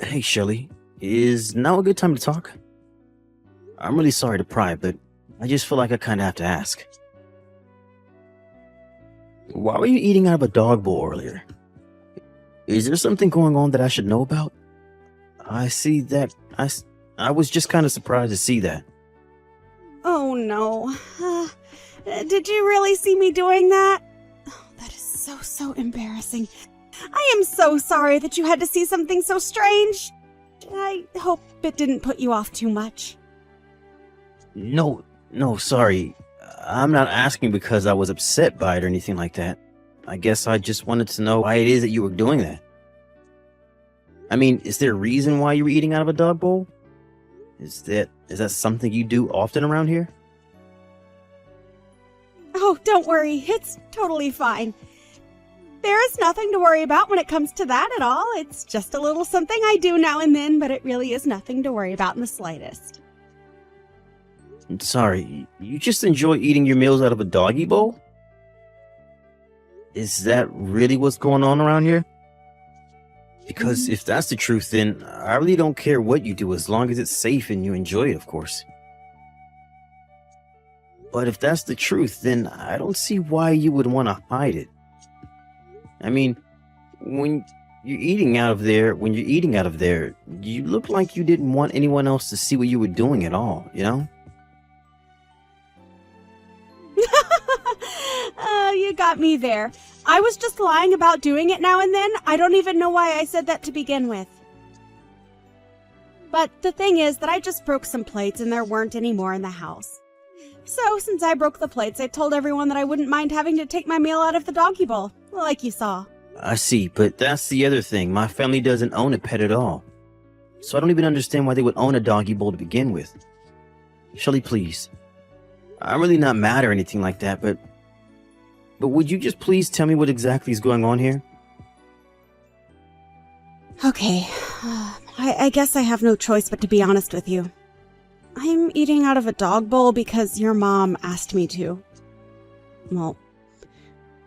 Hey, Shelly. Is now a good time to talk? I'm really sorry to pry, but I just feel like I kind of have to ask. Why were you eating out of a dog bowl earlier? Is there something going on that I should know about? I see that. I was just kind of surprised to see that. Oh no. Did you really see me doing that? Oh, that is so embarrassing. I am so sorry that you had to see something so strange. I hope it didn't put you off too much. No, sorry. I'm not asking because I was upset by it or anything like that. I guess I just wanted to know why it is that you were doing that. I mean, is there a reason why you were eating out of a dog bowl? Is that something you do often around here? Oh, don't worry. It's totally fine. There is nothing to worry about when it comes to that at all. It's just a little something I do now and then, but it really is nothing to worry about in the slightest. Sorry, you just enjoy eating your meals out of a doggy bowl? Is that really what's going on around here? Because if that's the truth, then I really don't care what you do as long as it's safe and you enjoy it, of course. But if that's the truth, then I don't see why you would want to hide it. I mean, when you're eating out of there, you look like you didn't want anyone else to see what you were doing at all, you know? You got me there. I was just lying about doing it now and then. I don't even know why I said that to begin with. But the thing is that I just broke some plates and there weren't any more in the house. So since I broke the plates, I told everyone that I wouldn't mind having to take my meal out of the doggy bowl, like you saw. I see, but that's the other thing. My family doesn't own a pet at all. So I don't even understand why they would own a doggy bowl to begin with. Shelly, please. I'm really not mad or anything like that, but would you just please tell me what exactly is going on here? Okay, I guess I have no choice but to be honest with you. I'm eating out of a dog bowl because your mom asked me to. Well,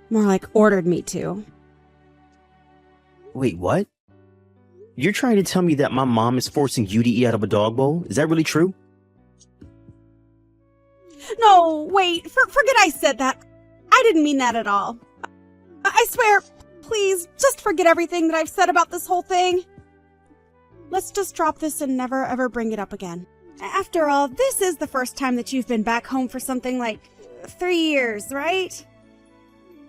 more like ordered me to. Wait, what? You're trying to tell me that my mom is forcing you to eat out of a dog bowl? Is that really true? No, wait, forget I said that. I didn't mean that at all. I swear, please, just forget everything that I've said about this whole thing. Let's just drop this and never ever bring it up again. After all, this is the first time that you've been back home for something like 3 years, right?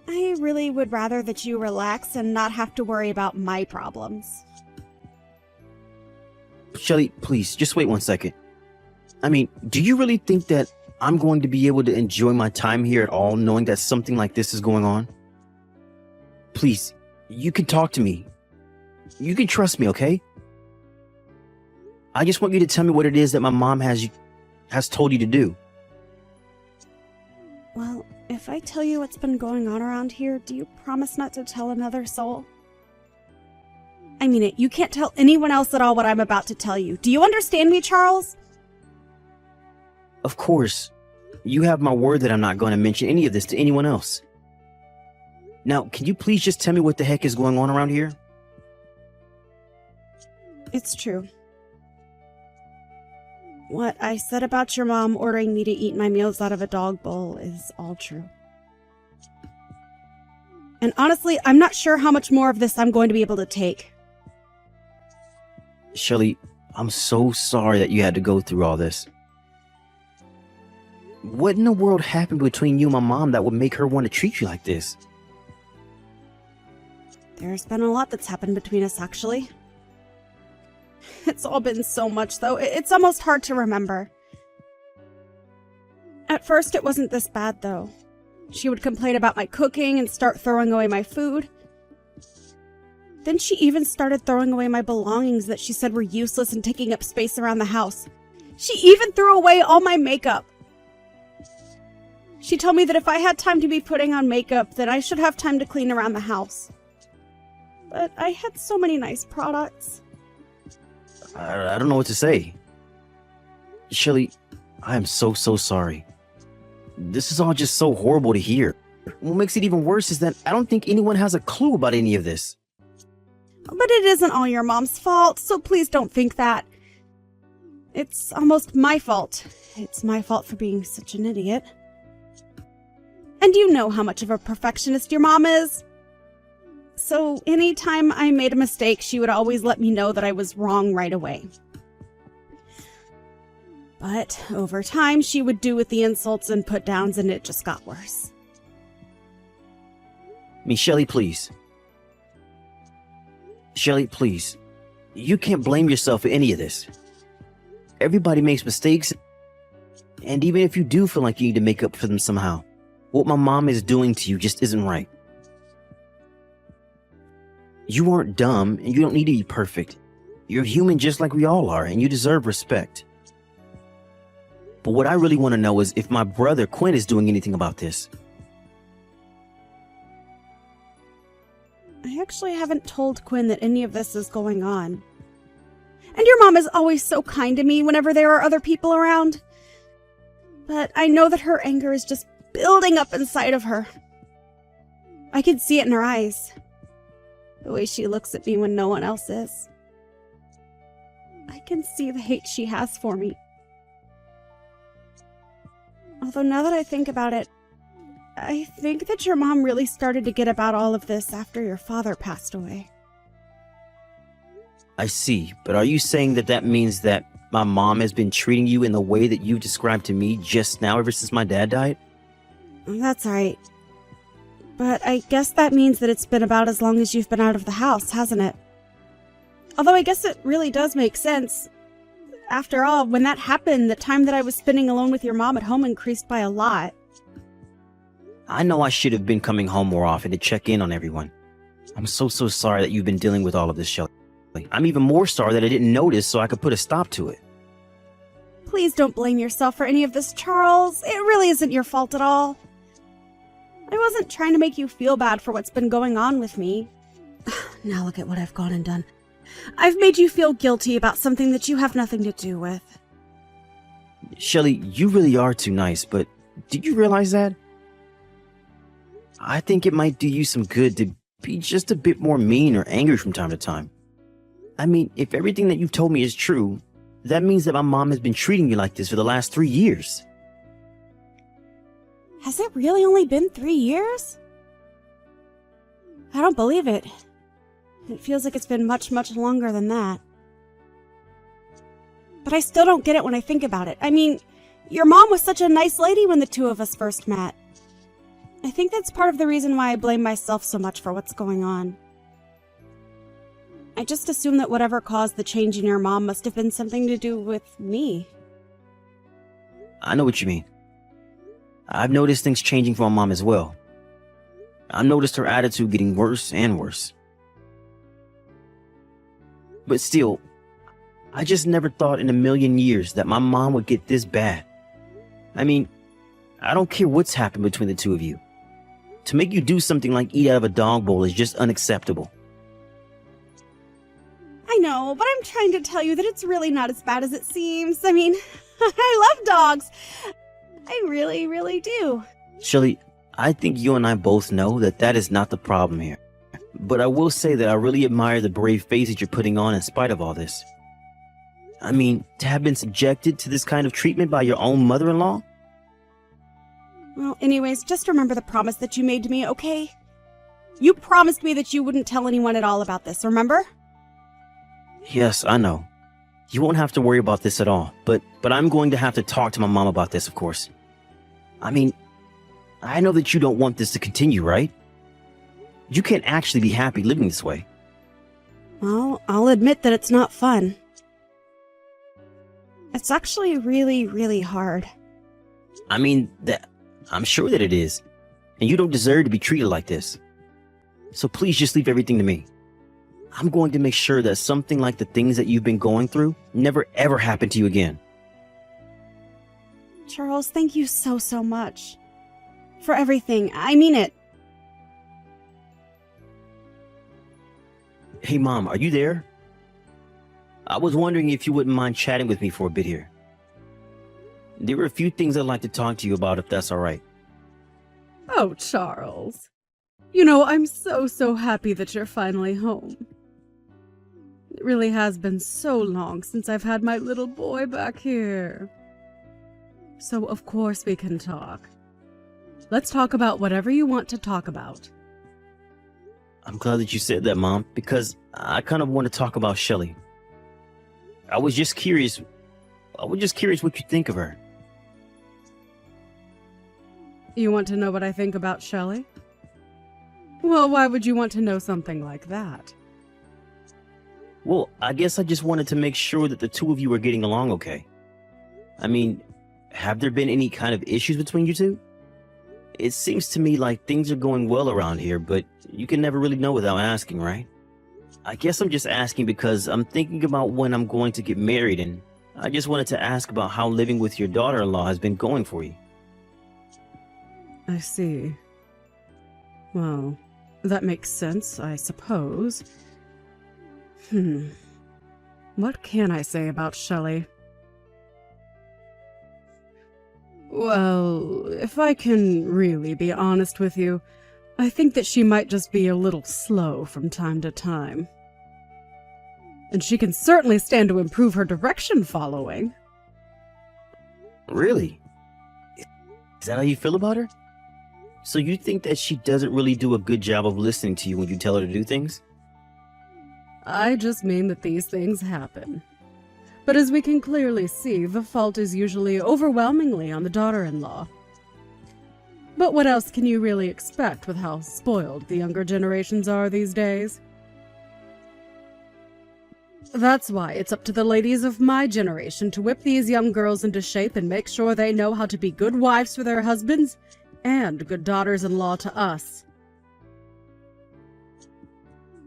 I really would rather that you relax and not have to worry about my problems. Shelly, please, just wait 1 second. I mean, do you really think that I'm going to be able to enjoy my time here at all, knowing that something like this is going on? Please, you can talk to me. You can trust me, okay? I just want you to tell me what it is that my mom has told you to do. Well, if I tell you what's been going on around here, do you promise not to tell another soul? I mean it, you can't tell anyone else at all what I'm about to tell you. Do you understand me, Charles? Of course. You have my word that I'm not going to mention any of this to anyone else. Now, can you please just tell me what the heck is going on around here? It's true. What I said about your mom ordering me to eat my meals out of a dog bowl is all true. And honestly, I'm not sure how much more of this I'm going to be able to take. Shelly, I'm so sorry that you had to go through all this. What in the world happened between you and my mom that would make her want to treat you like this? There's been a lot that's happened between us, actually. It's all been so much, though. It's almost hard to remember. At first, it wasn't this bad, though. She would complain about my cooking and start throwing away my food. Then she even started throwing away my belongings that she said were useless and taking up space around the house. She even threw away all my makeup. She told me that if I had time to be putting on makeup, then I should have time to clean around the house. But I had so many nice products. I don't know what to say. Shelly, I am so sorry. This is all just so horrible to hear. What makes it even worse is that I don't think anyone has a clue about any of this. But it isn't all your mom's fault, so please don't think that. It's almost my fault. It's my fault for being such an idiot. And you know how much of a perfectionist your mom is. So anytime I made a mistake, she would always let me know that I was wrong right away. But over time, she would do with the insults and put-downs, and it just got worse. Shelly, please. Shelly, please. You can't blame yourself for any of this. Everybody makes mistakes, and even if you do feel like you need to make up for them somehow, what my mom is doing to you just isn't right. You aren't dumb, and you don't need to be perfect. You're human just like we all are, and you deserve respect. But what I really want to know is if my brother Quinn is doing anything about this. I actually haven't told Quinn that any of this is going on. And your mom is always so kind to me whenever there are other people around. But I know that her anger is just building up inside of her. I can see it in her eyes. The way she looks at me when no one else is. I can see the hate she has for me. Although now that I think about it, I think that your mom really started to get about all of this after your father passed away. I see, but are you saying that that means that my mom has been treating you in the way that you described to me just now ever since my dad died? That's right. But I guess that means that it's been about as long as you've been out of the house, hasn't it? Although I guess it really does make sense. After all, when that happened, the time that I was spending alone with your mom at home increased by a lot. I know I should have been coming home more often to check in on everyone. I'm so sorry that you've been dealing with all of this, Shelly. I'm even more sorry that I didn't notice so I could put a stop to it. Please don't blame yourself for any of this, Charles. It really isn't your fault at all. I wasn't trying to make you feel bad for what's been going on with me. Now look at what I've gone and done. I've made you feel guilty about something that you have nothing to do with. Shelly, you really are too nice, but did you realize that? I think it might do you some good to be just a bit more mean or angry from time to time. I mean, if everything that you've told me is true, that means that my mom has been treating you like this for the last 3 years. Has it really only been 3 years? I don't believe it. It feels like it's been much longer than that. But I still don't get it when I think about it. I mean, your mom was such a nice lady when the two of us first met. I think that's part of the reason why I blame myself so much for what's going on. I just assume that whatever caused the change in your mom must have been something to do with me. I know what you mean. I've noticed things changing for my mom as well. I've noticed her attitude getting worse and worse. But still, I just never thought in a million years that my mom would get this bad. I mean, I don't care what's happened between the two of you. To make you do something like eat out of a dog bowl is just unacceptable. I know, but I'm trying to tell you that it's really not as bad as it seems. I mean, I love dogs. I really do. Shelly, I think you and I both know that that is not the problem here. But I will say that I really admire the brave face that you're putting on in spite of all this. I mean, to have been subjected to this kind of treatment by your own mother-in-law? Well, anyways, just remember the promise that you made to me, okay? You promised me that you wouldn't tell anyone at all about this, remember? Yes, I know. You won't have to worry about this at all, but I'm going to have to talk to my mom about this, of course. I mean, I know that you don't want this to continue, right? You can't actually be happy living this way. Well, I'll admit that it's not fun. It's actually really hard. I mean, I'm sure that it is. And you don't deserve to be treated like this. So please just leave everything to me. I'm going to make sure that something like the things that you've been going through never ever happen to you again. Charles, thank you so much. For everything. I mean it. Hey, Mom, are you there? I was wondering if you wouldn't mind chatting with me for a bit here. There are a few things I'd like to talk to you about, if that's all right. Oh, Charles. You know, I'm so happy that you're finally home. It really has been so long since I've had my little boy back here. So of course we can talk. Let's talk about whatever you want to talk about. I'm glad that you said that, Mom, because I kind of want to talk about Shelly. I was just curious what you think of her. You want to know what I think about Shelley? Well, why would you want to know something like that? Well, I guess I just wanted to make sure that the two of you are getting along okay. I mean, have there been any kind of issues between you two? It seems to me like things are going well around here, but you can never really know without asking, right? I guess I'm just asking because I'm thinking about when I'm going to get married, and I just wanted to ask about how living with your daughter-in-law has been going for you. I see. Well, that makes sense, I suppose. What can I say about Shelley? Well, if I can really be honest with you, I think that she might just be a little slow from time to time. And she can certainly stand to improve her direction following. Really? Is that how you feel about her? So you think that she doesn't really do a good job of listening to you when you tell her to do things? I just mean that these things happen. But as we can clearly see, the fault is usually overwhelmingly on the daughter-in-law. But what else can you really expect with how spoiled the younger generations are these days? That's why it's up to the ladies of my generation to whip these young girls into shape and make sure they know how to be good wives for their husbands and good daughters-in-law to us.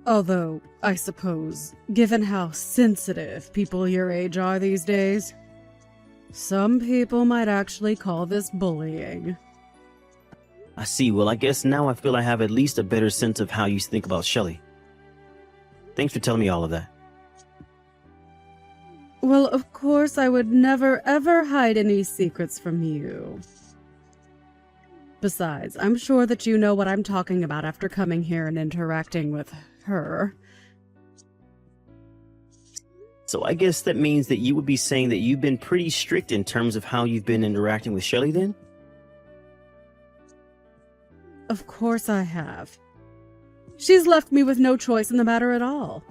Although, I suppose, given how sensitive people your age are these days, some people might actually call this bullying. I see. Well, I guess now I feel I have at least a better sense of how you think about Shelley. Thanks for telling me all of that. Well, of course, I would never ever hide any secrets from you. Besides, I'm sure that you know what I'm talking about after coming here and interacting with her. So I guess that means that you would be saying that you've been pretty strict in terms of how you've been interacting with Shelley then? Of course I have. She's left me with no choice in the matter at all.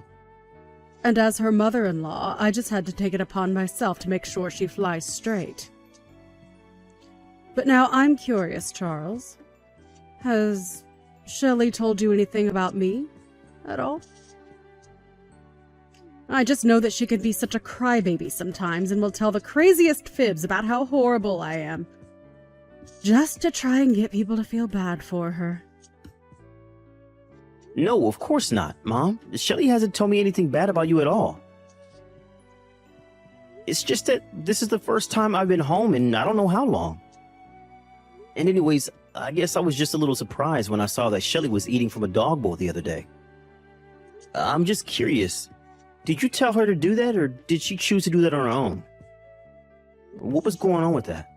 And as her mother-in-law, I just had to take it upon myself to make sure she flies straight. But now I'm curious, Charles. Has Shelley told you anything about me at all? I just know that she can be such a crybaby sometimes and will tell the craziest fibs about how horrible I am, just to try and get people to feel bad for her. No, of course not, Mom. Shelley hasn't told me anything bad about you at all. It's just that this is the first time I've been home in I don't know how long. And anyways, I guess I was just a little surprised when I saw that Shelley was eating from a dog bowl the other day. I'm just curious. Did you tell her to do that, or did she choose to do that on her own? What was going on with that?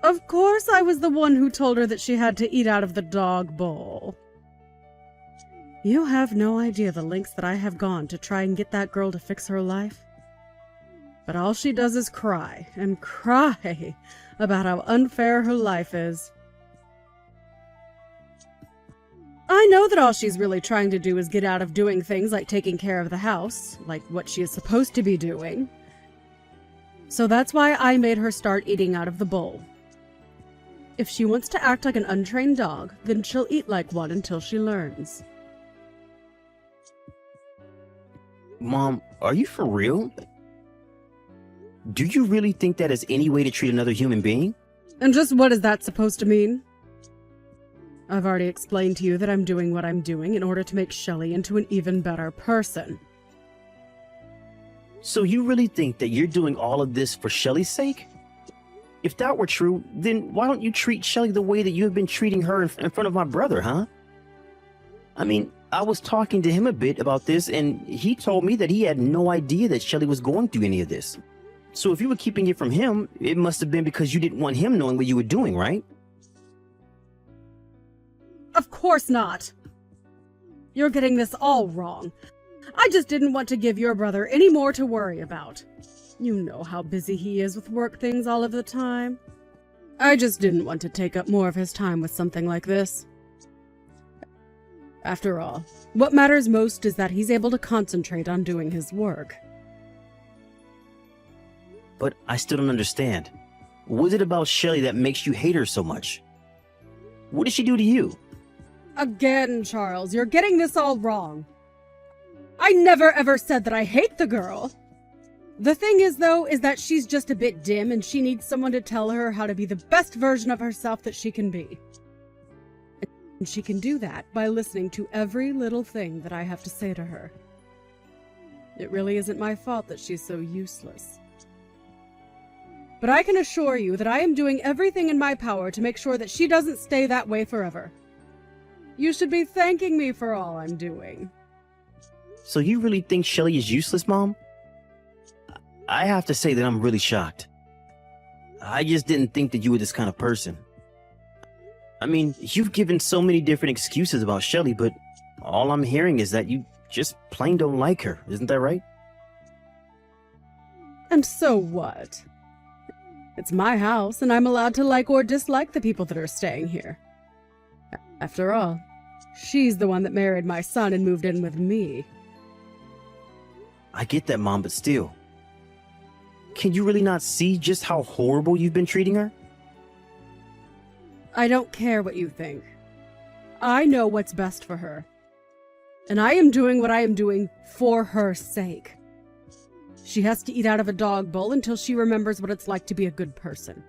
Of course I was the one who told her that she had to eat out of the dog bowl. You have no idea the lengths that I have gone to try and get that girl to fix her life. But all she does is cry and cry about how unfair her life is. I know that all she's really trying to do is get out of doing things like taking care of the house, like what she is supposed to be doing. So that's why I made her start eating out of the bowl. If she wants to act like an untrained dog, then she'll eat like one until she learns. Mom, are you for real? Do you really think that is any way to treat another human being? And just what is that supposed to mean? I've already explained to you that I'm doing what I'm doing in order to make Shelley into an even better person. So you really think that you're doing all of this for Shelley's sake? If that were true, then why don't you treat Shelley the way that you have been treating her in front of my brother, huh? I mean, I was talking to him a bit about this, and he told me that he had no idea that Shelley was going through any of this. So if you were keeping it from him, it must have been because you didn't want him knowing what you were doing, right? Of course not. You're getting this all wrong. I just didn't want to give your brother any more to worry about. You know how busy he is with work things all of the time. I just didn't want to take up more of his time with something like this. After all, what matters most is that he's able to concentrate on doing his work. But I still don't understand. What is it about Shelly that makes you hate her so much? What did she do to you? Again, Charles, you're getting this all wrong. I never ever said that I hate the girl. The thing is, though, is that she's just a bit dim and she needs someone to tell her how to be the best version of herself that she can be. And she can do that by listening to every little thing that I have to say to her. It really isn't my fault that she's so useless. But I can assure you that I am doing everything in my power to make sure that she doesn't stay that way forever. You should be thanking me for all I'm doing. So you really think Shelly is useless, Mom? I have to say that I'm really shocked. I just didn't think that you were this kind of person. I mean, you've given so many different excuses about Shelly, but all I'm hearing is that you just plain don't like her. Isn't that right? And so what? It's my house, and I'm allowed to like or dislike the people that are staying here. After all, she's the one that married my son and moved in with me. I get that, Mom, but still. Can you really not see just how horrible you've been treating her? I don't care what you think. I know what's best for her. And I am doing what I am doing for her sake. She has to eat out of a dog bowl until she remembers what it's like to be a good person.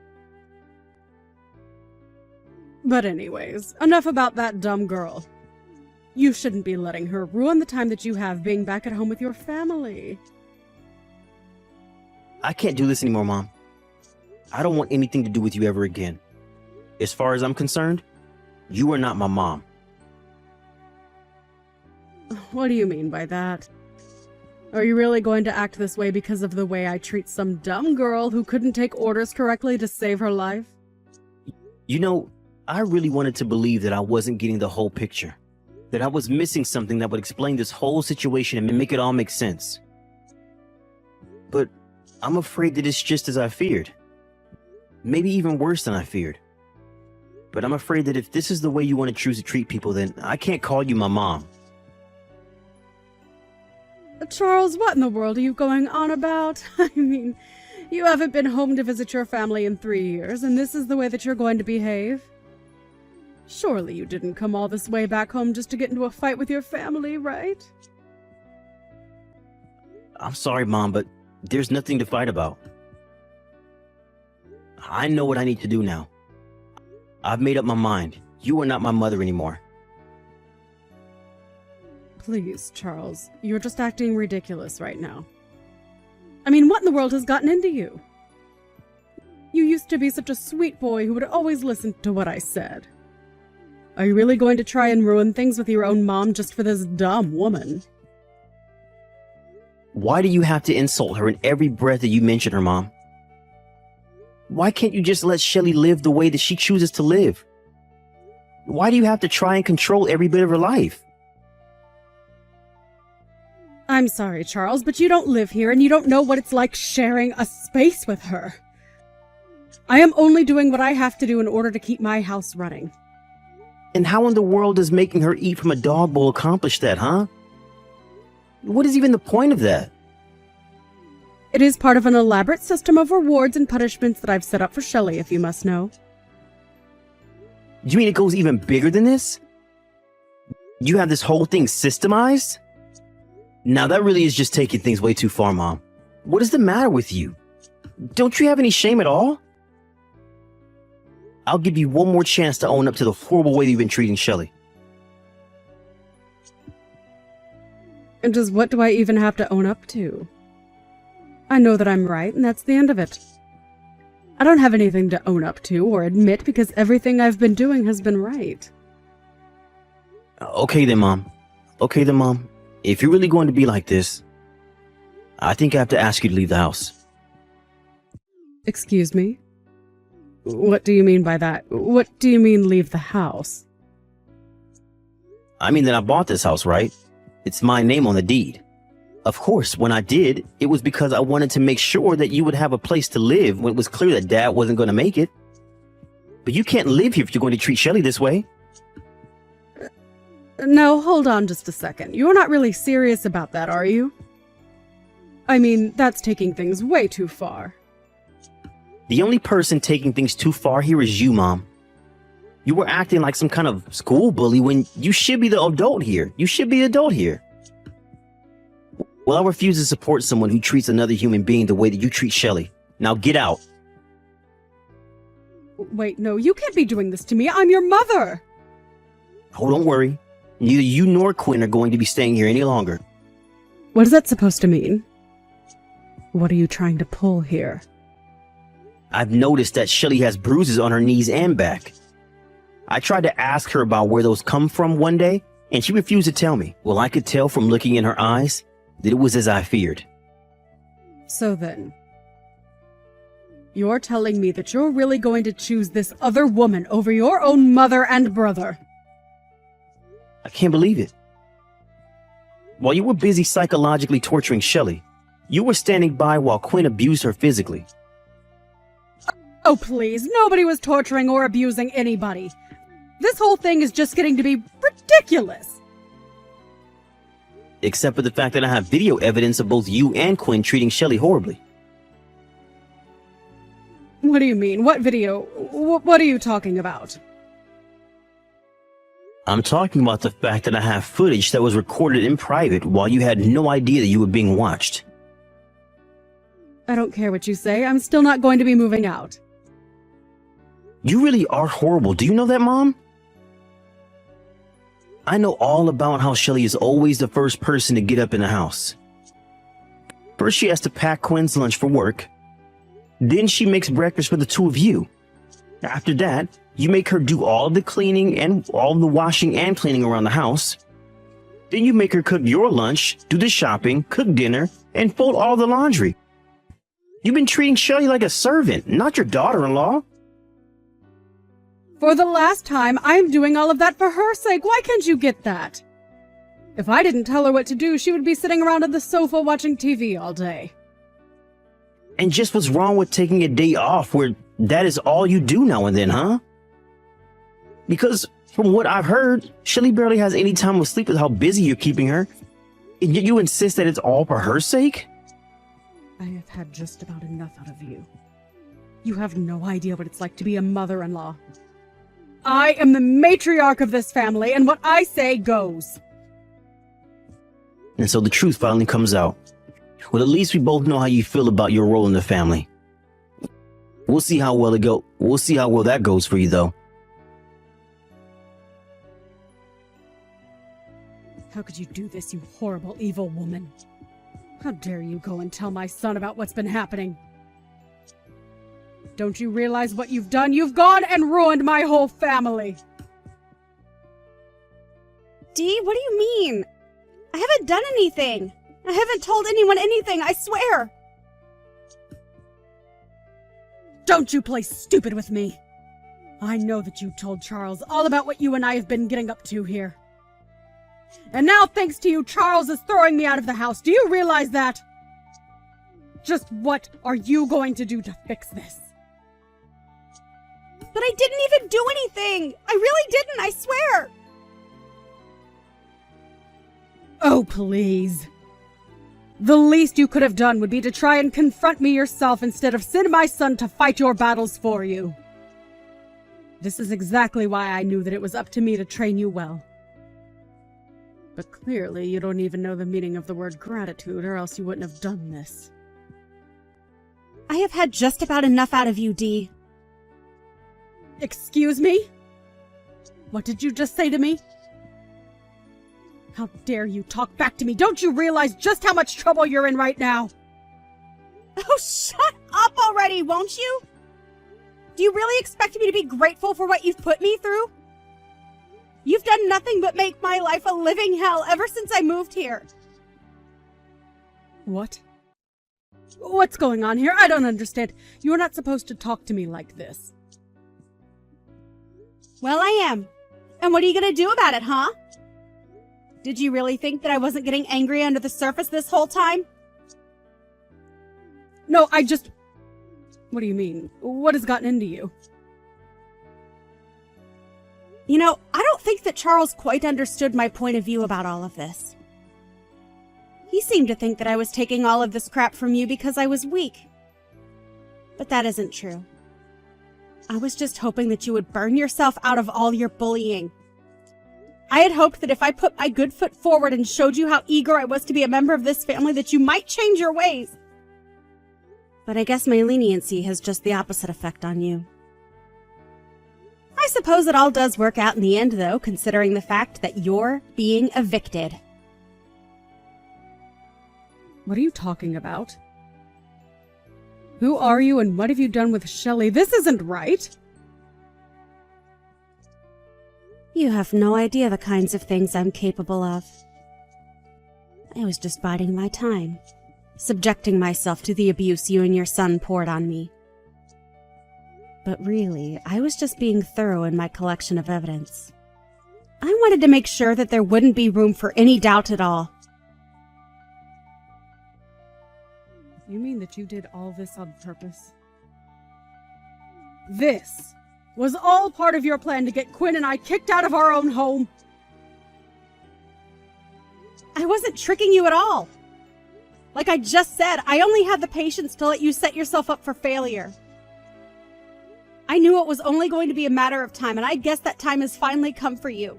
But anyways, enough about that dumb girl. You shouldn't be letting her ruin the time that you have being back at home with your family. I can't do this anymore, Mom. I don't want anything to do with you ever again. As far as I'm concerned, you are not my mom. What do you mean by that? Are you really going to act this way because of the way I treat some dumb girl who couldn't take orders correctly to save her life? You know, I really wanted to believe that I wasn't getting the whole picture. That I was missing something that would explain this whole situation and make it all make sense. But I'm afraid that it's just as I feared. Maybe even worse than I feared. But I'm afraid that if this is the way you want to choose to treat people, then I can't call you my mom. Charles, what in the world are you going on about? I mean, you haven't been home to visit your family in 3 years, and this is the way that you're going to behave? Surely you didn't come all this way back home just to get into a fight with your family, right? I'm sorry, Mom, but there's nothing to fight about. I know what I need to do now. I've made up my mind. You are not my mother anymore. Please, Charles, you're just acting ridiculous right now. I mean, what in the world has gotten into you? You used to be such a sweet boy who would always listen to what I said. Are you really going to try and ruin things with your own mom just for this dumb woman? Why do you have to insult her in every breath that you mention her, Mom? Why can't you just let Shelly live the way that she chooses to live? Why do you have to try and control every bit of her life? I'm sorry, Charles, but you don't live here and you don't know what it's like sharing a space with her. I am only doing what I have to do in order to keep my house running. And how in the world does making her eat from a dog bowl accomplish that, huh? What is even the point of that? It is part of an elaborate system of rewards and punishments that I've set up for Shelly, if you must know. You mean it goes even bigger than this? You have this whole thing systemized? Now that really is just taking things way too far, Mom. What is the matter with you? Don't you have any shame at all? I'll give you one more chance to own up to the horrible way you've been treating Shelly. And just what do I even have to own up to? I know that I'm right, and that's the end of it. I don't have anything to own up to or admit because everything I've been doing has been right. Okay then, Mom. If you're really going to be like this, I think I have to ask you to leave the house. Excuse me? What do you mean by that? What do you mean leave the house? I mean that I bought this house, right? It's my name on the deed. Of course, when I did, it was because I wanted to make sure that you would have a place to live when it was clear that Dad wasn't going to make it. But you can't live here if you're going to treat Shelly this way. No, hold on just a second. You're not really serious about that, are you? I mean, that's taking things way too far. The only person taking things too far here is you, Mom. You were acting like some kind of school bully when you should be the adult here. You should be the adult here. Well, I refuse to support someone who treats another human being the way that you treat Shelly. Now get out. Wait, no, you can't be doing this to me. I'm your mother. Oh, don't worry. Neither you nor Quinn are going to be staying here any longer. What is that supposed to mean? What are you trying to pull here? I've noticed that Shelly has bruises on her knees and back. I tried to ask her about where those come from one day, and she refused to tell me. Well, I could tell from looking in her eyes that it was as I feared. So then, you're telling me that you're really going to choose this other woman over your own mother and brother? I can't believe it. While you were busy psychologically torturing Shelly, you were standing by while Quinn abused her physically. Oh, please, nobody was torturing or abusing anybody. This whole thing is just getting to be ridiculous. Except for the fact that I have video evidence of both you and Quinn treating Shelly horribly. What do you mean? What video? What are you talking about? I'm talking about the fact that I have footage that was recorded in private while you had no idea that you were being watched. I don't care what you say. I'm still not going to be moving out. You really are horrible. Do you know that, Mom? I know all about how Shelly is always the first person to get up in the house. First, she has to pack Quinn's lunch for work. Then she makes breakfast for the two of you. After that, you make her do all the cleaning and all the washing and cleaning around the house. Then you make her cook your lunch, do the shopping, cook dinner, and fold all the laundry. You've been treating Shelly like a servant, not your daughter-in-law. For the last time, I'm doing all of that for her sake. Why can't you get that? If I didn't tell her what to do, she would be sitting around on the sofa watching TV all day. And just what's wrong with taking a day off where that is all you do now and then, huh? Because from what I've heard, Shelly barely has any time to sleep with how busy you're keeping her. And yet you insist that it's all for her sake? I have had just about enough out of you. You have no idea what it's like to be a mother-in-law. I am the matriarch of this family, and what I say goes. And so the truth finally comes out. Well, at least we both know how you feel about your role in the family. We'll see how well that goes for you, though. How could you do this, you horrible, evil woman? How dare you go and tell my son about what's been happening? Don't you realize what you've done? You've gone and ruined my whole family! Dee, what do you mean? I haven't done anything. I haven't told anyone anything, I swear. Don't you play stupid with me! I know that you told Charles all about what you and I have been getting up to here. And now, thanks to you, Charles is throwing me out of the house. Do you realize that? Just what are you going to do to fix this? But I didn't even do anything! I really didn't, I swear! Oh, please. The least you could have done would be to try and confront me yourself instead of send my son to fight your battles for you. This is exactly why I knew that it was up to me to train you well. But clearly you don't even know the meaning of the word gratitude, or else you wouldn't have done this. I have had just about enough out of you, Dee. Excuse me? What did you just say to me? How dare you talk back to me? Don't you realize just how much trouble you're in right now? Oh, shut up already, won't you? Do you really expect me to be grateful for what you've put me through? You've done nothing but make my life a living hell ever since I moved here. What? What's going on here? I don't understand. You're not supposed to talk to me like this. Well, I am. And what are you gonna do about it, huh? Did you really think that I wasn't getting angry under the surface this whole time? No, What do you mean? What has gotten into you? You know, I don't think that Charles quite understood my point of view about all of this. He seemed to think that I was taking all of this crap from you because I was weak. But that isn't true. I was just hoping that you would burn yourself out of all your bullying. I had hoped that if I put my good foot forward and showed you how eager I was to be a member of this family, that you might change your ways. But I guess my leniency has just the opposite effect on you. I suppose it all does work out in the end, though, considering the fact that you're being evicted. What are you talking about? Who are you and what have you done with Shelley? This isn't right. You have no idea the kinds of things I'm capable of. I was just biding my time, subjecting myself to the abuse you and your son poured on me. But really, I was just being thorough in my collection of evidence. I wanted to make sure that there wouldn't be room for any doubt at all. You mean that you did all this on purpose? This was all part of your plan to get Quinn and I kicked out of our own home. I wasn't tricking you at all. Like I just said, I only had the patience to let you set yourself up for failure. I knew it was only going to be a matter of time, and I guess that time has finally come for you.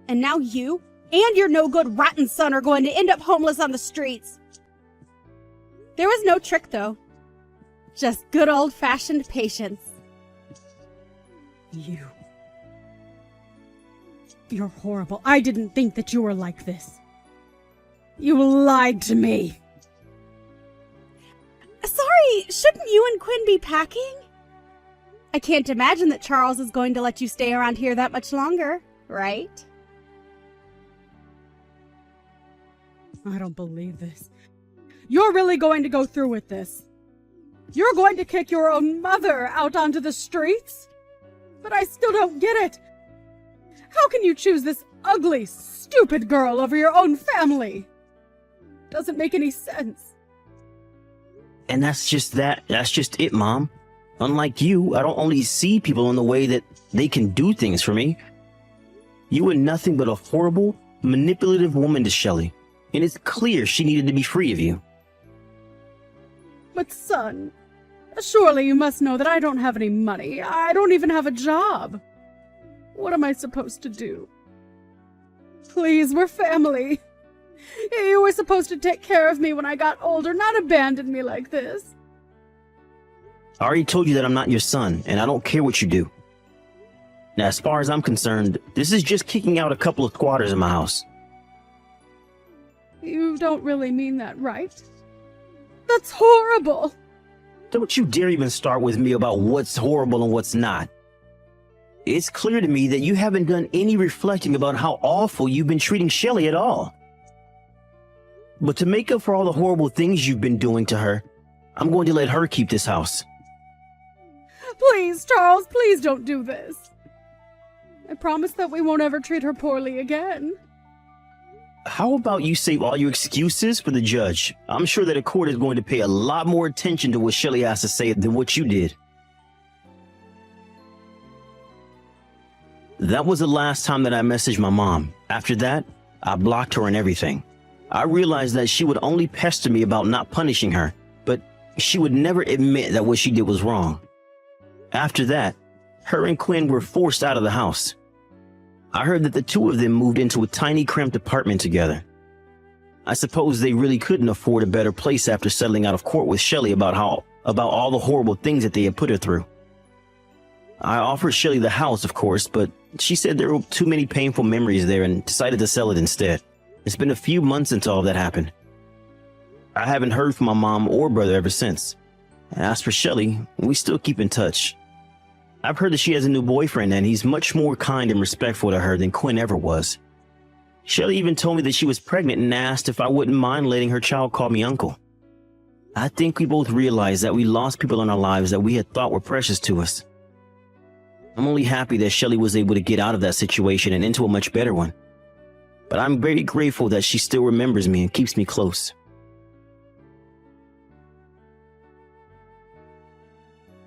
And now you and your no-good rotten son are going to end up homeless on the streets. There was no trick, though. Just good old-fashioned patience. You're horrible. I didn't think that you were like this. You lied to me. Sorry, shouldn't you and Quinn be packing? I can't imagine that Charles is going to let you stay around here that much longer, right? I don't believe this. You're really going to go through with this. You're going to kick your own mother out onto the streets? But I still don't get it. How can you choose this ugly, stupid girl over your own family? Doesn't make any sense. And that's just it, Mom. Unlike you, I don't only see people in the way that they can do things for me. You were nothing but a horrible, manipulative woman to Shelley, and it's clear she needed to be free of you. But son, surely you must know that I don't have any money. I don't even have a job. What am I supposed to do? Please, we're family. You were supposed to take care of me when I got older, not abandon me like this. I already told you that I'm not your son, and I don't care what you do. Now, as far as I'm concerned, this is just kicking out a couple of squatters in my house. You don't really mean that, right? That's horrible. Don't you dare even start with me about what's horrible and what's not. It's clear to me that you haven't done any reflecting about how awful you've been treating Shelley at all. But to make up for all the horrible things you've been doing to her, I'm going to let her keep this house. Please, Charles, please don't do this. I promise that we won't ever treat her poorly again. How about you save all your excuses for the judge? I'm sure that a court is going to pay a lot more attention to what Shelley has to say than what you did. That was the last time that I messaged my mom. After that, I blocked her and everything. I realized that she would only pester me about not punishing her, but she would never admit that what she did was wrong. After that, her and Quinn were forced out of the house. I heard that the two of them moved into a tiny cramped apartment together. I suppose they really couldn't afford a better place after settling out of court with Shelley about all the horrible things that they had put her through. I offered Shelley the house, of course, but she said there were too many painful memories there and decided to sell it instead. It's been a few months since all that happened. I haven't heard from my mom or brother ever since. As for Shelley, we still keep in touch. I've heard that she has a new boyfriend and he's much more kind and respectful to her than Quinn ever was. Shelley even told me that she was pregnant and asked if I wouldn't mind letting her child call me uncle. I think we both realized that we lost people in our lives that we had thought were precious to us. I'm only happy that Shelley was able to get out of that situation and into a much better one. But I'm very grateful that she still remembers me and keeps me close.